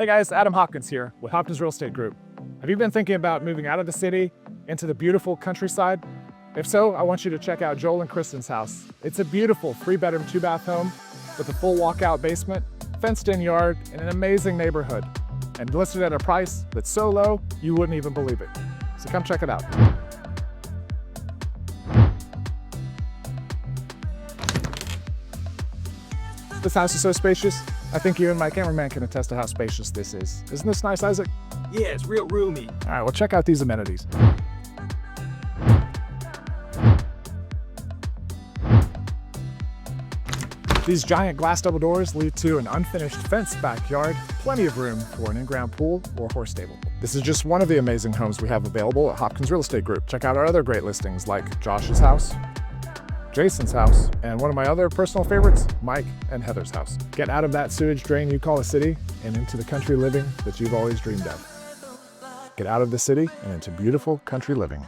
Hey guys, Adam Hopkins here with Hopkins Real Estate Group. Have you been thinking about moving out of the city into the beautiful countryside? If so, I want you to check out Joel and Kristen's house. It's a beautiful 3-bedroom, 2-bath home with a full walkout basement, fenced-in yard, in an amazing neighborhood, and listed at a price that's so low you wouldn't even believe it. So come check it out. This house is so spacious, I think you and my cameraman can attest to how spacious this is. Isn't this nice, Isaac? Yeah, it's real roomy. All right, well, check out these amenities. These giant glass double doors lead to an unfinished fenced backyard, plenty of room for an in-ground pool or horse stable. This is just one of the amazing homes we have available at Hopkins Real Estate Group. Check out our other great listings like Josh's house, Jason's house, and one of my other personal favorites, Mike and Heather's house. Get out of that sewage drain you call a city and into the country living that you've always dreamed of. Get out of the city and into beautiful country living.